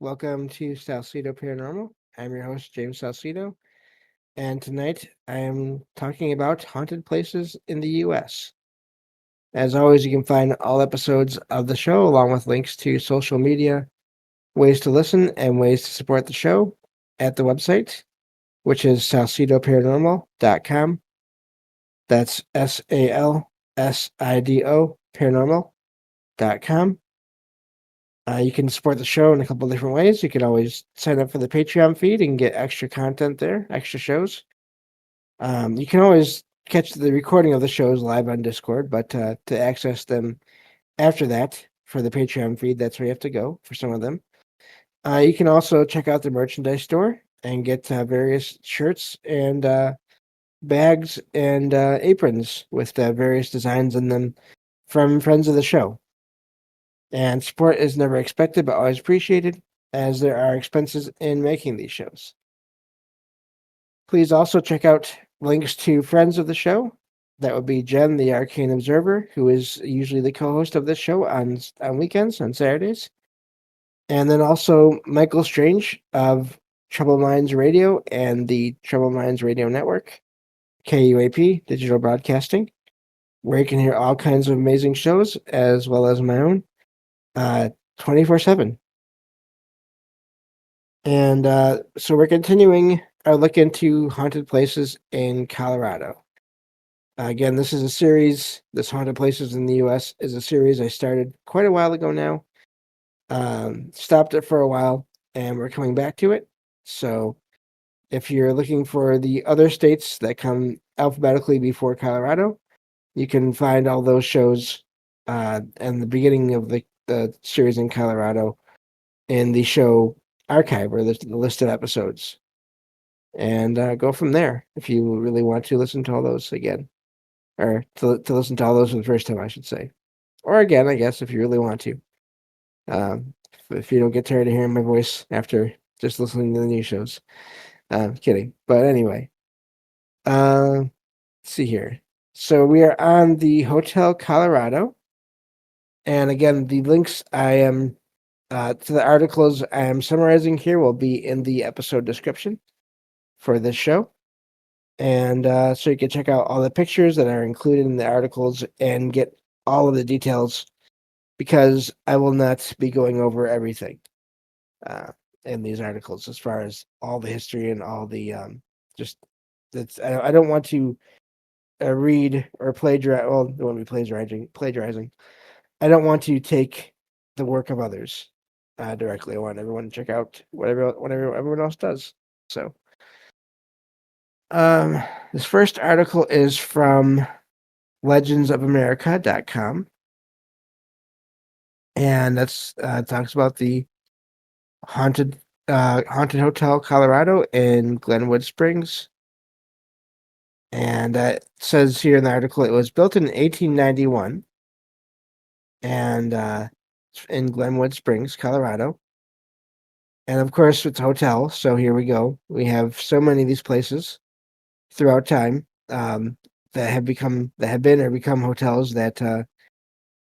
Welcome to Salsido Paranormal. I'm your host, James Salsido, and tonight I am talking about haunted places in the U.S. As always, you can find all episodes of the show along with links to social media, ways to listen, and ways to support the show at the website, which is salsidoparanormal.com. That's SALSIDO paranormal.com. You can support the show in a couple different ways. You can always sign up for the Patreon feed and get extra content there, extra shows. You can always catch the recording of the shows live on Discord, but to access them after that for the Patreon feed, that's where you have to go for some of them. You can also check out the merchandise store and get various shirts and bags and aprons with various designs in them from friends of the show. And support is never expected but always appreciated, as there are expenses in making these shows. Please also check out links to friends of the show. That would be Jen, the Arcane Observer, who is usually the co-host of this show on weekends, on Saturdays. And then also Michael Strange of Trouble Minds Radio and the Trouble Minds Radio Network, KUAP, Digital Broadcasting, where you can hear all kinds of amazing shows, as well as my own, 24/7. And so we're continuing our look into haunted places in Colorado. Again, this is a series. This Haunted Places in the U.S. is a series I started quite a while ago now. Stopped it for a while, and we're coming back to it. So if you're looking for the other states that come alphabetically before Colorado, you can find all those shows and the beginning of the series in Colorado in the show archive or the list of episodes, and go from there if you really want to listen to all those again, or to listen to all those for the first time, I should say, or again, I guess, if you really want to. If you don't get tired of hearing my voice after just listening to the new shows. Kidding. But anyway, let's see here. So we are on the Hotel Colorado. And again, the links I am to the articles I am summarizing here will be in the episode description for this show. And so you can check out all the pictures that are included in the articles and get all of the details, because I will not be going over everything in these articles as far as all the history and all the just that's I don't want to read or plagiarize. Well, it won't be plagiarizing. I don't want to take the work of others directly. I want everyone to check out whatever everyone else does. So this first article is from legendsofamerica.com, and that's talks about the haunted hotel Colorado in Glenwood Springs. And it says here in the article it was built in 1891 and in Glenwood Springs, Colorado. And of course, it's a hotel. So here we go. We have so many of these places throughout time that have been or become hotels that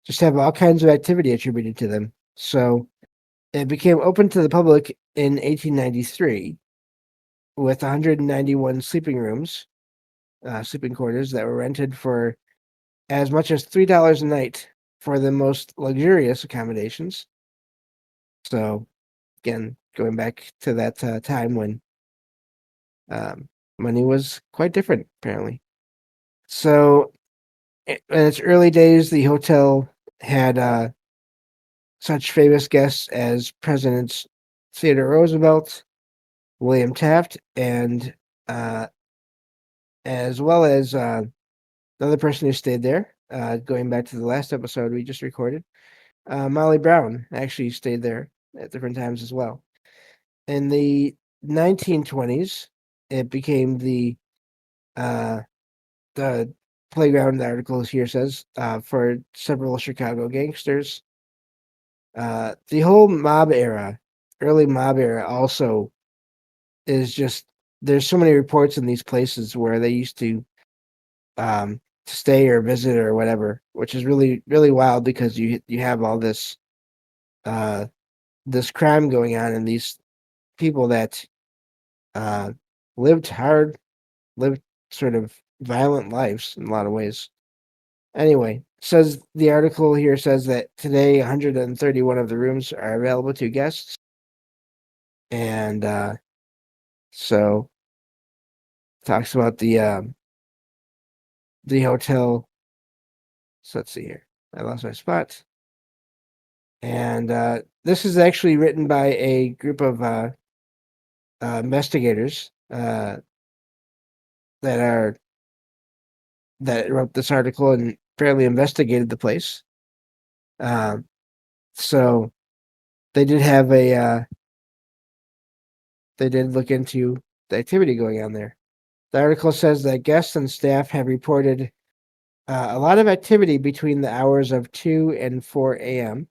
just have all kinds of activity attributed to them. So it became open to the public in 1893 with 191 sleeping rooms, sleeping quarters that were rented for as much as $3 a night for the most luxurious accommodations. So again, going back to that time when money was quite different, apparently. So in its early days, the hotel had such famous guests as Presidents Theodore Roosevelt, William Taft, and as well as another person who stayed there. Going back to the last episode we just recorded, Molly Brown actually stayed there at different times as well. In the 1920s, it became the playground, the article here says, for several Chicago gangsters. The whole early mob era also is just, there's so many reports in these places where they used to stay or visit or whatever, which is really, really wild, because you have all this this crime going on and these people that lived hard, lived sort of violent lives in a lot of ways. Anyway, says the article here says that today 131 of the rooms are available to guests. And so talks about the hotel. So let's see here. I lost my spot. And this is actually written by a group of investigators that wrote this article and fairly investigated the place. So they did have they did look into the activity going on there. The article says that guests and staff have reported a lot of activity between the hours of 2 and 4 a.m.,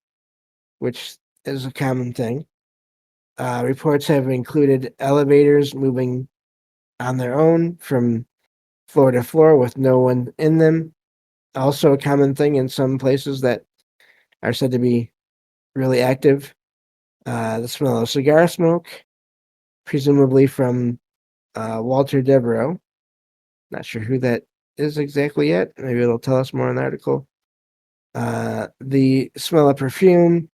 which is a common thing. Reports have included elevators moving on their own from floor to floor with no one in them. Also a common thing in some places that are said to be really active. The smell of cigar smoke, presumably from Walter Devereaux. Not sure who that is exactly yet. Maybe it'll tell us more in the article. The smell of perfume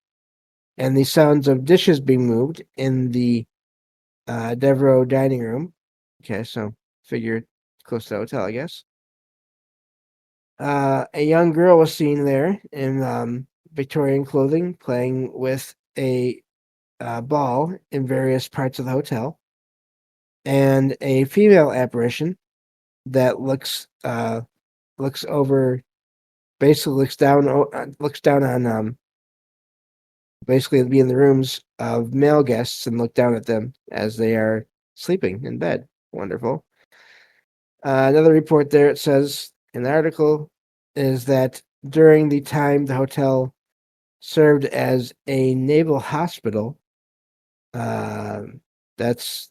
and the sounds of dishes being moved in the Devereaux dining room. Okay, so figure close to the hotel, I guess. A young girl was seen there in Victorian clothing playing with a ball in various parts of the hotel. And a female apparition that looks over, basically looks down on basically be in the rooms of male guests and look down at them as they are sleeping in bed. Wonderful. Another report there, it says in the article, is that during the time the hotel served as a naval hospital, that's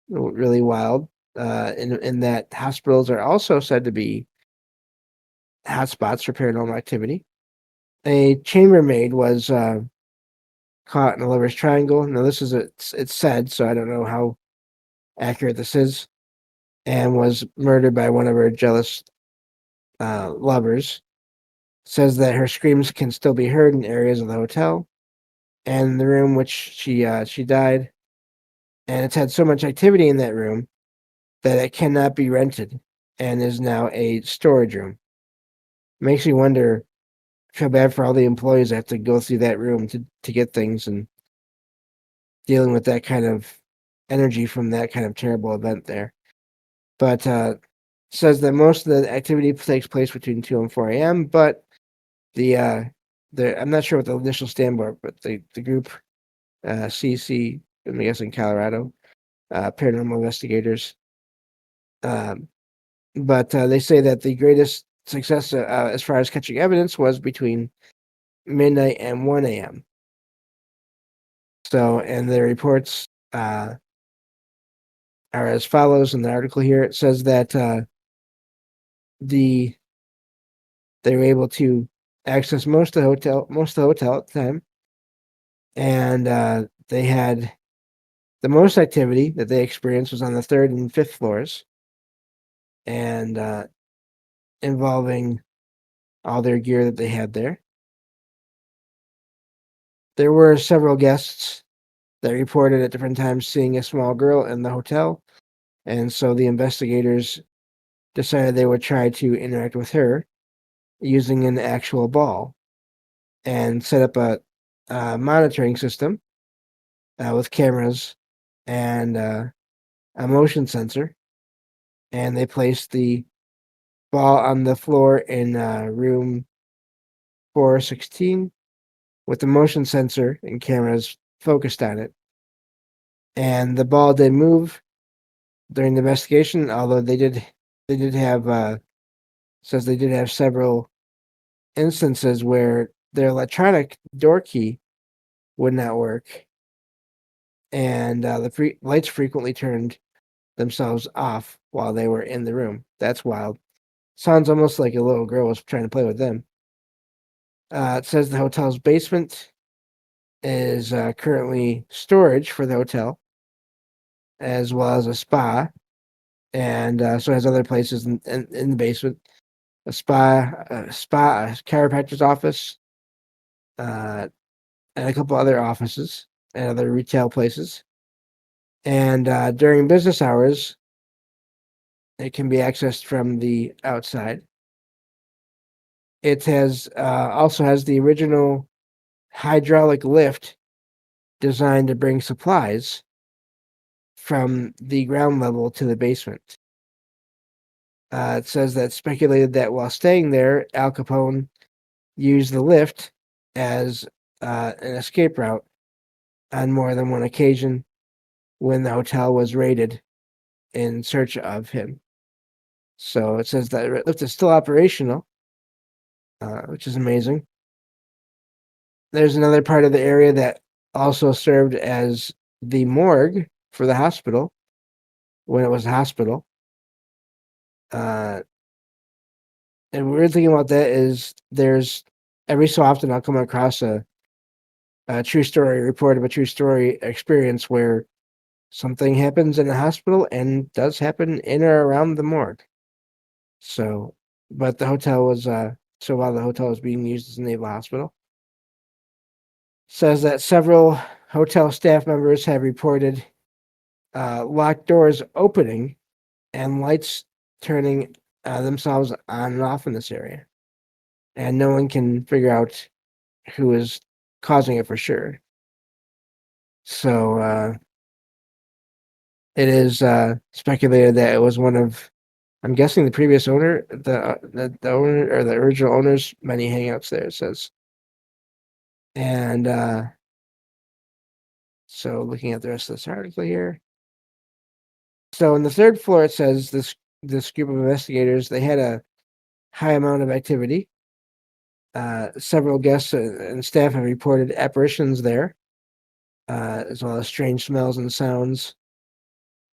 really wild. In that hospitals are also said to be hotspots for paranormal activity. A chambermaid was caught in a lover's triangle. Now this is it's said, so I don't know how accurate this is, and was murdered by one of her jealous lovers. Says that her screams can still be heard in areas of the hotel and the room which she died, and it's had so much activity in that room that it cannot be rented and is now a storage room. Makes me wonder, feel bad for all the employees that have to go through that room to get things and dealing with that kind of energy from that kind of terrible event there. But says that most of the activity takes place between 2 and 4 a.m., but I'm not sure what the initial stand for, but the group CC, I'm guessing Colorado, paranormal investigators. But they say that the greatest success as far as catching evidence was between midnight and 1 a.m. So, and the reports are as follows in the article here. It says that they were able to access most of the hotel at the time, and they had the most activity that they experienced was on the 3rd and 5th floors, and involving all their gear that they had there. There were several guests that reported at different times seeing a small girl in the hotel, and so the investigators decided they would try to interact with her using an actual ball and set up a monitoring system with cameras and a motion sensor, and they placed the ball on the floor in room 416 with the motion sensor and cameras focused on it. And the ball did move during the investigation, although they did have says they did have several instances where their electronic door key would not work, and the lights frequently turned themselves off while they were in the room. That's wild. Sounds almost like a little girl was trying to play with them. It says the hotel's basement is currently storage for the hotel, as well as a spa, and so it has other places in the basement. A a chiropractor's office, and a couple other offices and other retail places. And during business hours, it can be accessed from the outside. It has also has the original hydraulic lift designed to bring supplies from the ground level to the basement. It says that speculated that while staying there, Al Capone used the lift as an escape route on more than one occasion when the hotel was raided in search of him. So it says that lift is still operational, which is amazing. There's another part of the area that also served as the morgue for the hospital when it was a hospital. And the weird thing about that is there's every so often I'll come across a true story report of a true story experience where something happens in a hospital and does happen in or around the morgue. So, but the hotel was so while the hotel was being used as a naval hospital, says that several hotel staff members have reported locked doors opening and lights turning themselves on and off in this area, and no one can figure out who is causing it for sure. So it is speculated that it was one of, I'm guessing, the previous owner, the owner or the original owner's many hangouts there. It says, and so looking at the rest of this article here. So on the third floor, it says this group of investigators, they had a high amount of activity. Several guests and staff have reported apparitions there, as well as strange smells and sounds,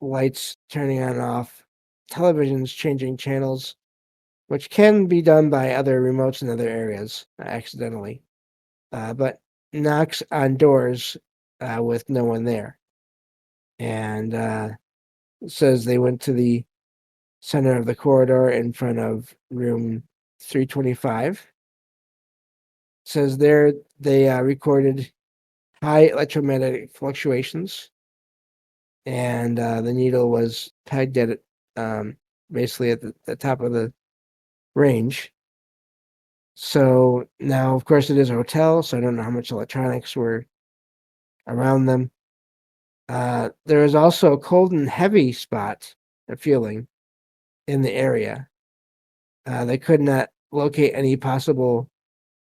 lights turning on and off, televisions changing channels, which can be done by other remotes in other areas accidentally, but knocks on doors with no one there. And it says they went to the center of the corridor in front of room 325. Says there they recorded high electromagnetic fluctuations, and the needle was pegged at it, basically at the top of the range. So now, of course, it is a hotel, so I don't know how much electronics were around them. There is also a cold and heavy spot, a feeling, in the area. They could not locate any possible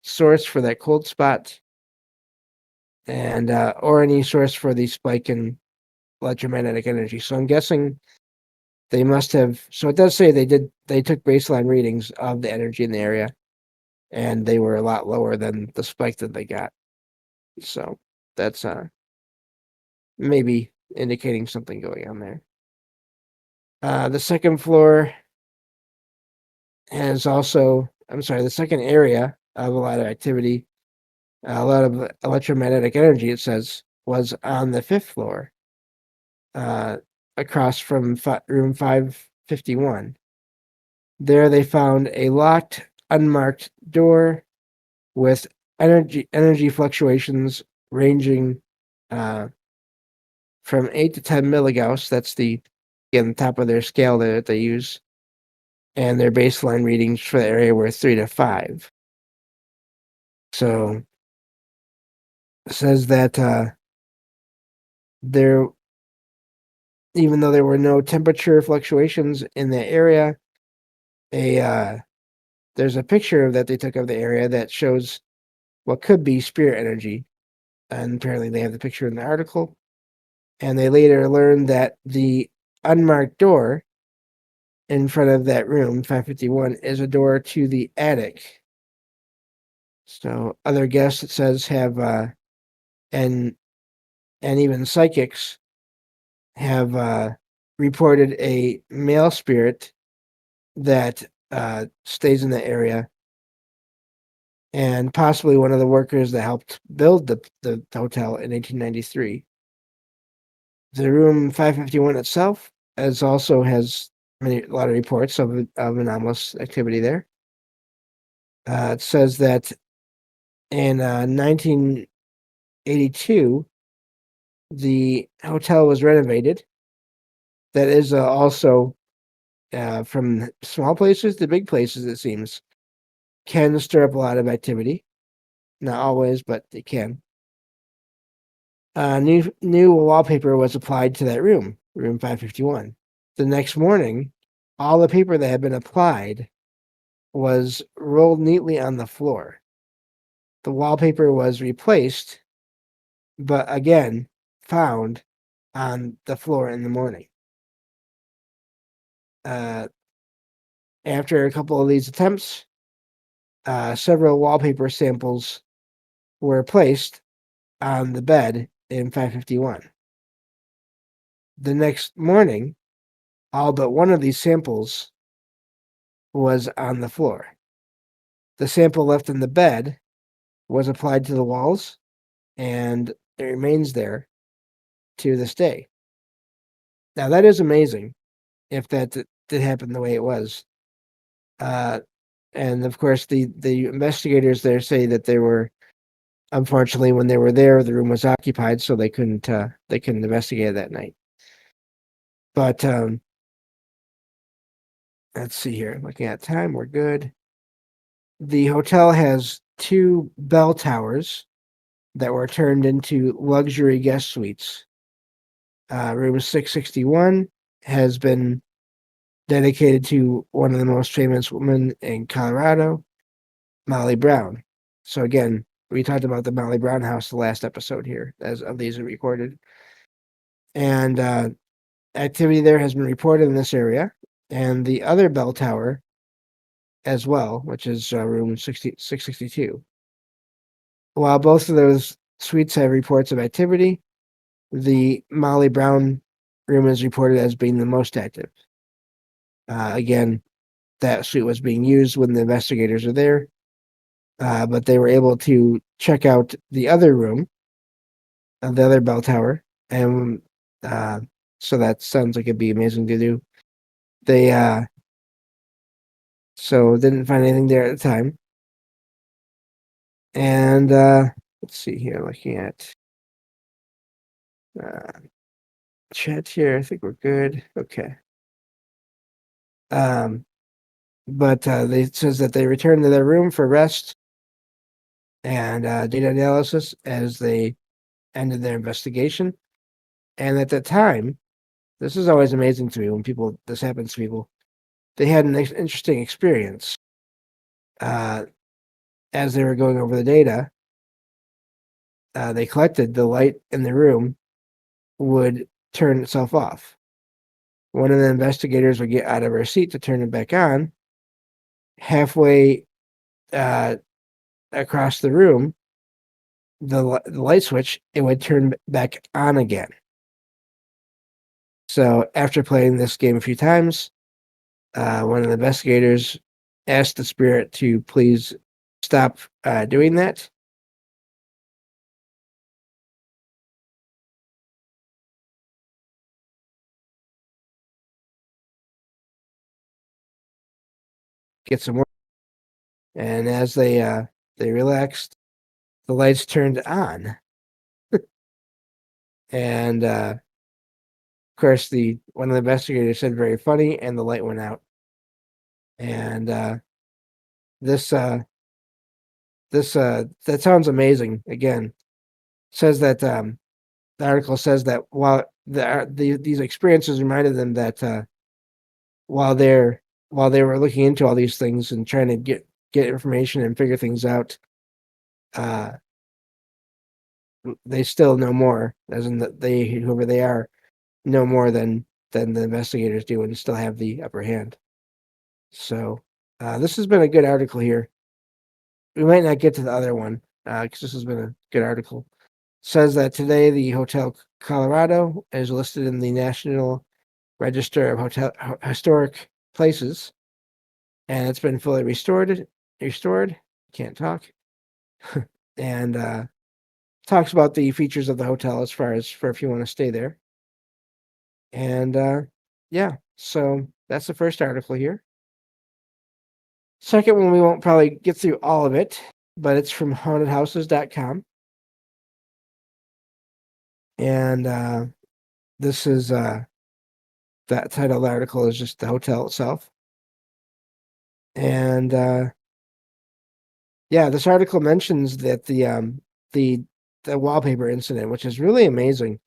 source for that cold spot, and or any source for the spike in electromagnetic energy. So I'm guessing they must have. So it does say they took baseline readings of the energy in the area, and they were a lot lower than the spike that they got. So that's maybe indicating something going on there. The second floor has also, the second area of a lot of activity, a lot of electromagnetic energy, it says, was on the fifth floor, across from room 551. There they found a locked, unmarked door with energy fluctuations ranging from 8 to 10 milligauss. That's the top of their scale that they use. And their baseline readings for the area were 3 to 5. So it says that there, even though there were no temperature fluctuations in the area, there's a picture that they took of the area that shows what could be spirit energy. And apparently they have the picture in the article. And they later learned that the unmarked door in front of that room, 551, is a door to the attic. So other guests, it says, have and even psychics have reported a male spirit that stays in the area and possibly one of the workers that helped build the hotel in 1893. The room 551 itself also has a lot of reports of anomalous activity there. It says that in 1982, the hotel was renovated. That is also from small places to big places, it seems, can stir up a lot of activity. Not always, but it can. New wallpaper was applied to that room 551. The next morning, all the paper that had been applied was rolled neatly on the floor. The wallpaper was replaced, but again found on the floor in the morning. After a couple of these attempts, several wallpaper samples were placed on the bed in 551. The next morning, all but one of these samples was on the floor. The sample left in the bed was applied to the walls, and it remains there to this day. Now, that is amazing if that did happen the way it was. And of course, the investigators there say that they were, unfortunately, when they were there, the room was occupied, so they couldn't investigate that night. But let's see here. Looking at time, we're good. The hotel has 2 bell towers that were turned into luxury guest suites. Room 661 has been dedicated to one of the most famous women in Colorado, Molly Brown. So again, we talked about the Molly Brown house the last episode here, as of these are recorded. And activity there has been reported in this area, and the other bell tower as well, which is room 662. While both of those suites have reports of activity, the Molly Brown room is reported as being the most active. Again, that suite was being used when the investigators are there, but they were able to check out the other room, the other bell tower, and so that sounds like it'd be amazing to do. They so didn't find anything there at the time. And let's see here, looking at chat here. I think we're good. Okay. But they says that they returned to their room for rest and data analysis as they ended their investigation. And at that time, this is always amazing to me when this happens to people. They had an interesting experience. As they were going over the data, they collected the light in the room would turn itself off. One of the investigators would get out of her seat to turn it back on. Halfway across the room, the light switch, it would turn back on again. So after playing this game a few times, one of the investigators asked the spirit to please stop doing that. Get some more. And as they relaxed, the lights turned on. And of course, one of the investigators said very funny, and the light went out. And that sounds amazing. Again, says that the article says that while these experiences reminded them that while they were looking into all these things and trying to get information and figure things out, they still know more, as in that whoever they are, know more than the investigators do, and still have the upper hand. So this has been a good article here. We might not get to the other one because this has been a good article. It says that today the Hotel Colorado is listed in the National Register of Historic Places, and it's been fully restored. Can't talk. and talks about the features of the hotel as far as for if you want to stay there. And yeah, so that's the first article here. Second one, we won't probably get through all of it, but it's from hauntedhouses.com. And this is that title of the article is just the hotel itself. And yeah, this article mentions that the wallpaper incident, which is really amazing.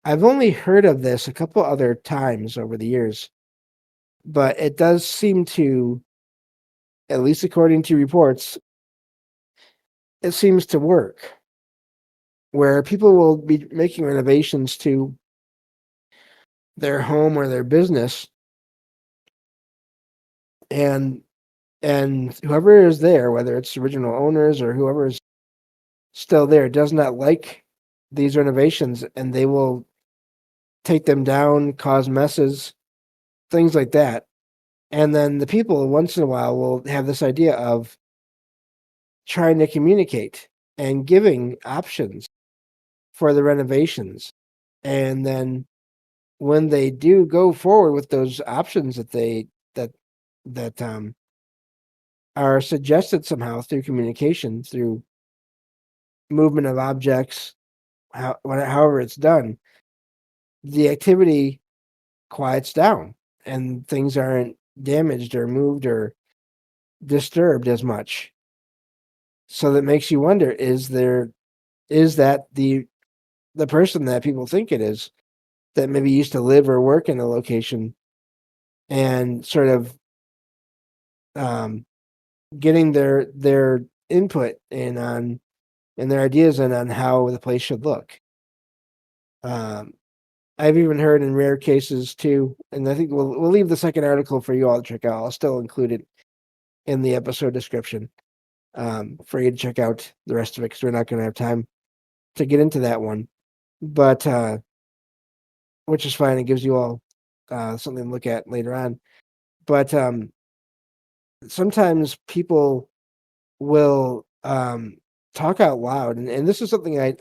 I've only heard of this a couple other times over the years, but it does seem to, at least according to reports, it seems to work, where people will be making renovations to their home or their business, and whoever is there, whether it's original owners or whoever is still there, does not like these renovations, and they will take them down, cause messes, things like that. And then the people once in a while will have this idea of trying to communicate and giving options for the renovations. And then when they do go forward with those options that are suggested somehow through communication, through movement of objects, however it's done, the activity quiets down and things aren't damaged or moved or disturbed as much. So that makes you wonder, is that the person that people think it is, that maybe used to live or work in a location, and sort of getting their input in on and their ideas in on how the place should look. I've even heard in rare cases too, and I think we'll leave the second article for you all to check out. I'll still include it in the episode description for you to check out the rest of it, because we're not going to have time to get into that one. But which is fine. It gives you all something to look at later on. But sometimes people will talk out loud, and this is something I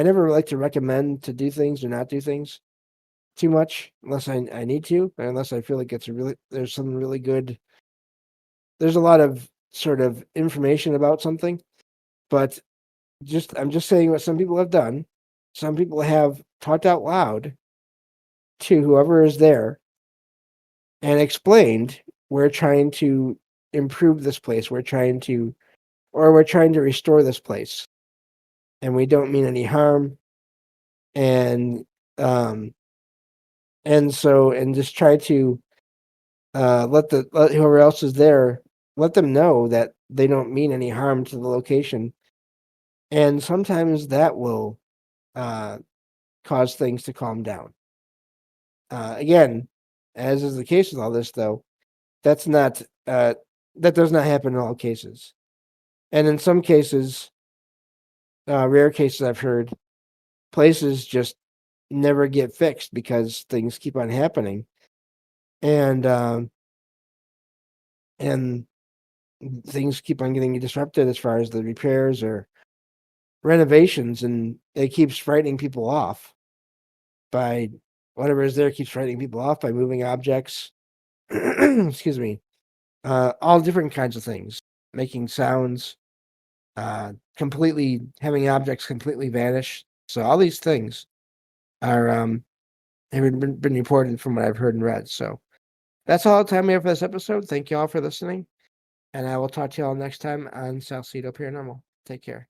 never like to recommend to do things or not do things too much unless I need to, or unless I feel like there's some really good, there's a lot of sort of information about something. But I'm just saying what some people have done. Some people have talked out loud to whoever is there and explained, we're trying to improve this place, we're trying to restore this place, and we don't mean any harm. And just try to let whoever else is there, let them know that they don't mean any harm to the location. And sometimes that will cause things to calm down. Again, as is the case with all this, though, that's not that does not happen in all cases. And in some cases, rare cases I've heard, places just never get fixed because things keep on happening. And things keep on getting disrupted as far as the repairs or renovations, and it keeps frightening people off by whatever is there, keeps frightening people off by moving objects. Excuse me. All different kinds of things, making sounds, completely having objects completely vanish. So all these things are have been reported from what I've heard and read. So that's all the time we have for this episode. Thank you all for listening, and I will talk to you all next time on Salsido Paranormal. Take care.